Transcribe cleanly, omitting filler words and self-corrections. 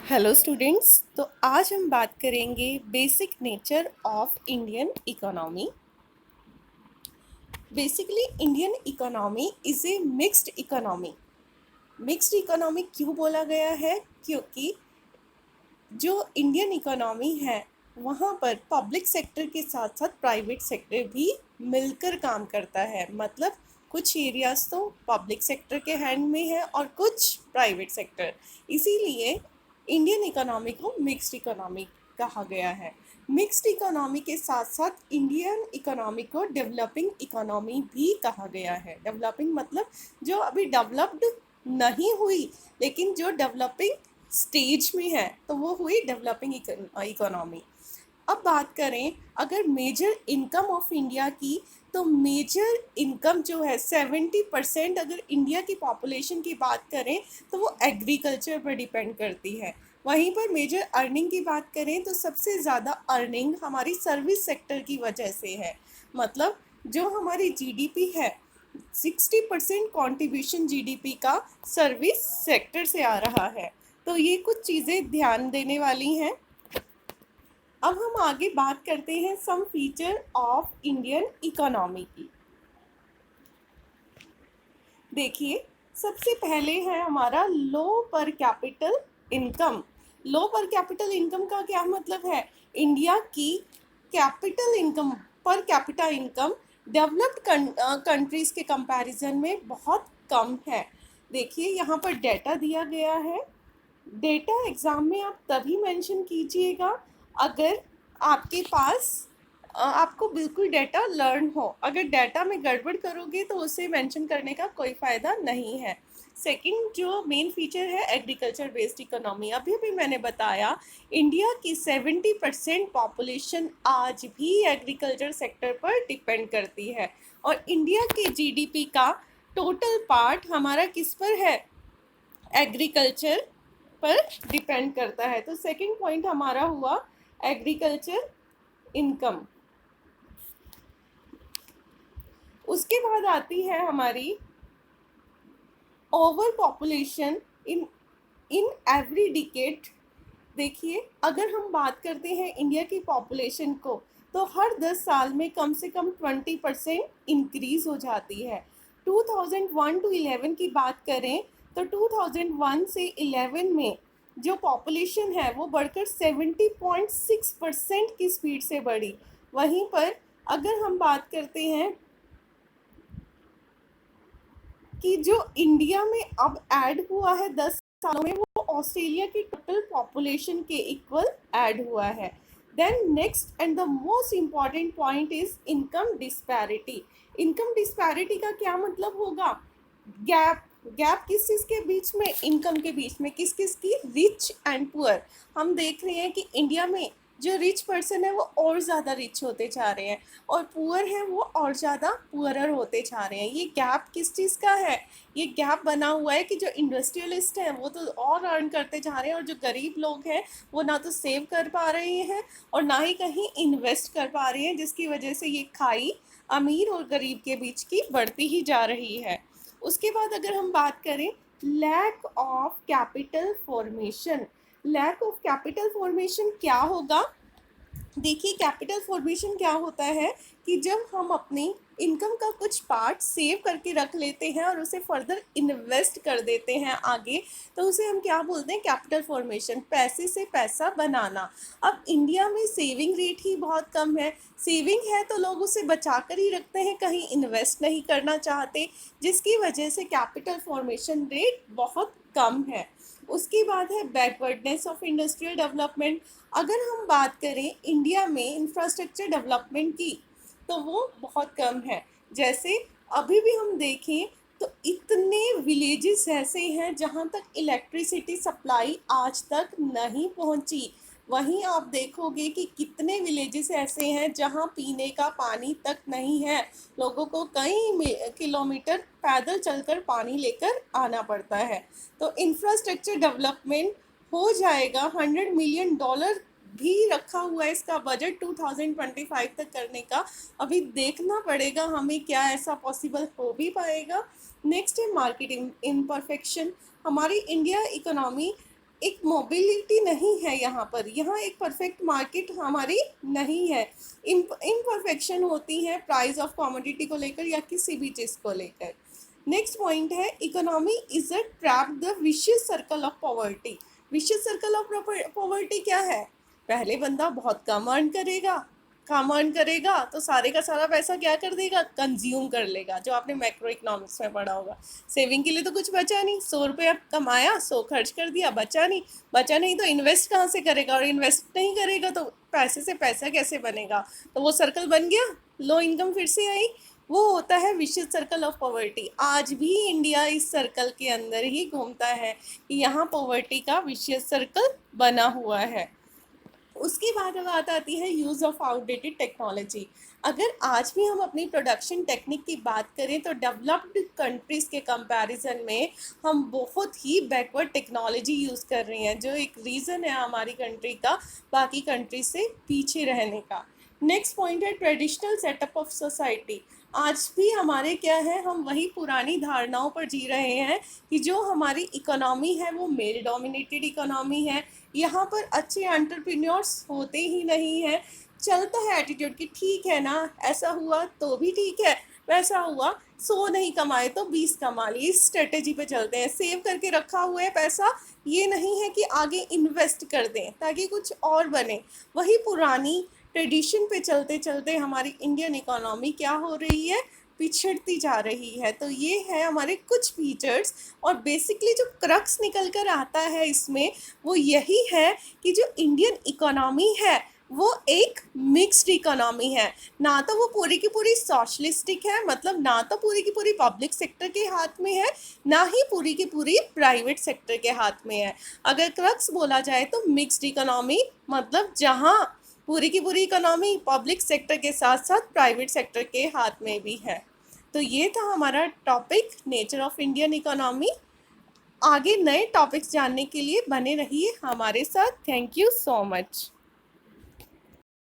Hello students. तो आज हम बात करेंगे basic nature of Indian economy. Basically Indian economy is a mixed economy. Mixed economy क्यों बोला गया है? क्योंकि जो इंडियन इकोनॉमी है वहाँ पर पब्लिक सेक्टर के साथ साथ प्राइवेट सेक्टर भी मिलकर काम करता है। मतलब कुछ एरियाज तो पब्लिक सेक्टर के हैंड में है और कुछ प्राइवेट सेक्टर। इसीलिए इंडियन इकोनॉमी को मिक्स्ड इकोनॉमी कहा गया है। मिक्स्ड इकोनॉमी के साथ साथ इंडियन इकोनॉमी को डेवलपिंग इकोनॉमी भी कहा गया है। डेवलपिंग मतलब जो अभी डेवलप्ड नहीं हुई लेकिन जो डेवलपिंग स्टेज में है, तो वो हुई डेवलपिंग इकोनॉमी। अब बात करें अगर मेजर इनकम ऑफ इंडिया की, तो मेजर इनकम जो है 70% अगर इंडिया की पॉपुलेशन की बात करें तो वो एग्रीकल्चर पर डिपेंड करती है। वहीं पर मेजर अर्निंग की बात करें तो सबसे ज़्यादा अर्निंग हमारी सर्विस सेक्टर की वजह से है। मतलब जो हमारी जीडीपी है 60% कॉन्ट्रीब्यूशन जीडीपी का सर्विस सेक्टर से आ रहा है। तो ये कुछ चीज़ें ध्यान देने वाली हैं। अब हम आगे बात करते हैं सम फीचर ऑफ इंडियन इकोनॉमी की। देखिए, सबसे पहले है हमारा लो पर कैपिटल इनकम। लो पर कैपिटल इनकम का क्या मतलब है? इंडिया की capital income, per capita income developed countries के कंपैरिजन में बहुत कम है। देखिए यहाँ पर डेटा दिया गया है। डेटा एग्ज़ाम में आप तभी मेंशन कीजिएगा अगर आपके पास आपको बिल्कुल डेटा लर्न हो। अगर डेटा में गड़बड़ करोगे तो उसे मेंशन करने का कोई फ़ायदा नहीं है। सेकंड जो मेन फीचर है एग्रीकल्चर बेस्ड इकोनॉमी। अभी भी मैंने बताया इंडिया की 70% पॉपुलेशन आज भी एग्रीकल्चर सेक्टर पर डिपेंड करती है और इंडिया के जीडीपी का टोटल पार्ट हमारा किस पर है? एग्रीकल्चर पर डिपेंड करता है। तो सेकंड पॉइंट हमारा हुआ एग्रीकल्चर इनकम। उसके बाद आती है हमारी over population in in every decade. देखिए अगर हम बात करते हैं इंडिया की पॉपुलेशन को, तो हर 10 साल में कम से कम 20% इंक्रीज हो जाती है। 2001 टू 11 की बात करें तो 2001 से 11 में जो पॉपुलेशन है वो बढ़कर 70.6% की स्पीड से बढ़ी। वहीं पर अगर हम बात करते हैं कि जो इंडिया में अब ऐड हुआ है 10 सालों में, वो ऑस्ट्रेलिया की टोटल पॉपुलेशन के इक्वल ऐड हुआ है। Then next and the most important point is income disparity. Income disparity का क्या मतलब होगा? गैप। गैप किस चीज़ के बीच में? इनकम के बीच में। किस किस की? Rich and poor. हम देख रहे हैं कि इंडिया में जो रिच पर्सन है वो और ज़्यादा रिच होते जा रहे हैं और पुअर है वो और ज़्यादा पुअरर होते जा रहे हैं। ये गैप किस चीज़ का है? ये गैप बना हुआ है कि जो इंडस्ट्रियलिस्ट हैं वो तो और अर्न करते जा रहे हैं और जो गरीब लोग हैं वो ना तो सेव कर पा रहे हैं और ना ही कहीं इन्वेस्ट कर पा रहे हैं, जिसकी वजह से ये खाई अमीर और गरीब के बीच की बढ़ती ही जा रही है। उसके बाद अगर हम बात करें lack of capital formation. Lack of capital formation क्या होगा? देखिए कैपिटल फॉर्मेशन क्या होता है कि जब हम अपनी इनकम का कुछ पार्ट सेव करके रख लेते हैं और उसे फर्दर इन्वेस्ट कर देते हैं आगे, तो उसे हम क्या बोलते हैं? Capital formation. पैसे से पैसा बनाना। अब इंडिया में सेविंग रेट ही बहुत कम है। सेविंग है तो लोग उसे बचा कर ही रखते हैं, कहीं इन्वेस्ट नहीं करना चाहते, जिसकी वजह से कैपिटल फॉर्मेशन रेट बहुत कम है। उसके बाद है बैकवर्डनेस ऑफ इंडस्ट्रियल डेवलपमेंट। अगर हम बात करें इंडिया में इंफ्रास्ट्रक्चर डेवलपमेंट की, तो वो बहुत कम है। जैसे अभी भी हम देखें तो इतने विलेजेस ऐसे हैं जहाँ तक इलेक्ट्रिसिटी सप्लाई आज तक नहीं पहुँची। वहीं आप देखोगे कि कितने विलेजेस ऐसे हैं जहाँ पीने का पानी तक नहीं है। लोगों को कई किलोमीटर पैदल चलकर पानी लेकर आना पड़ता है। तो इंफ्रास्ट्रक्चर डेवलपमेंट हो जाएगा। $100 मिलियन भी रखा हुआ है इसका बजट 2025 तक करने का। अभी देखना पड़ेगा हमें क्या ऐसा पॉसिबल हो भी पाएगा। नेक्स्ट है मार्केटिंग इम्परफेक्शन। हमारी इंडिया इकोनॉमी एक मोबिलिटी नहीं है यहाँ पर, यहाँ एक परफेक्ट मार्केट हमारी नहीं है, इम्परफेक्शन होती है प्राइस ऑफ कमोडिटी को लेकर या किसी भी चीज़ को लेकर। नेक्स्ट पॉइंट है economy is a trap the vicious circle of poverty. Vicious circle of poverty क्या है? पहले बंदा बहुत कम अर्न करेगा तो सारे का सारा पैसा क्या कर देगा? कंज्यूम कर लेगा, जो आपने मैक्रो इकोनॉमिक्स में पढ़ा होगा। सेविंग के लिए तो कुछ बचा नहीं, 100 रुपये कमाया, 100 खर्च कर दिया, बचा नहीं तो इन्वेस्ट कहाँ से करेगा, और इन्वेस्ट नहीं करेगा तो पैसे से पैसा कैसे बनेगा? तो वो सर्कल बन गया, लो इनकम फिर से आई, वो होता है विशियस सर्कल ऑफ पॉवर्टी। आज भी इंडिया इस सर्कल के अंदर ही घूमता है कि यहाँ पॉवर्टी का विशियस सर्कल बना हुआ है। उसके बाद बात आती है यूज़ ऑफ आउटडेटेड टेक्नोलॉजी। अगर आज भी हम अपनी प्रोडक्शन टेक्निक की बात करें तो डेवलप्ड कंट्रीज़ के कंपैरिजन में हम बहुत ही बैकवर्ड टेक्नोलॉजी यूज़ कर रही हैं, जो एक रीज़न है हमारी कंट्री का बाकी कंट्री से पीछे रहने का। नेक्स्ट पॉइंट है ट्रेडिशनल सेटअप ऑफ सोसाइटी। आज भी हमारे क्या है, हम वही पुरानी धारणाओं पर जी रहे हैं कि जो हमारी इकोनॉमी है वो मेल डोमिनेटेड इकोनॉमी है, यहाँ पर अच्छे एंटरप्रेन्योर्स होते ही नहीं हैं। चलता है एटीट्यूड कि ठीक है ना, ऐसा हुआ तो भी ठीक है, वैसा हुआ 100 नहीं कमाए तो 20 कमा लिए, इस स्ट्रेटेजी पे चलते हैं। सेव करके रखा हुआ है पैसा, ये नहीं है कि आगे इन्वेस्ट कर दें ताकि कुछ और बने। वही पुरानी ट्रेडिशन पे चलते चलते हमारी इंडियन इकोनॉमी क्या हो रही है? पिछड़ती जा रही है। तो ये है हमारे कुछ फीचर्स, और बेसिकली जो क्रक्स निकल कर आता है इसमें वो यही है कि जो इंडियन इकोनॉमी है वो एक मिक्स्ड इकोनॉमी है। ना तो वो पूरी की पूरी सोशलिस्टिक है, मतलब ना तो पूरी की पूरी पब्लिक सेक्टर के हाथ में है, ना ही पूरी की पूरी प्राइवेट सेक्टर के हाथ में है। अगर क्रक्स बोला जाए तो मिक्स्ड इकोनॉमी, मतलब जहाँ पूरी की पूरी इकोनॉमी पब्लिक सेक्टर के साथ साथ प्राइवेट सेक्टर के हाथ में भी है। तो ये था हमारा topic nature of Indian economy. आगे नए टॉपिक्स जानने के लिए बने रहिए हमारे साथ। Thank you so much.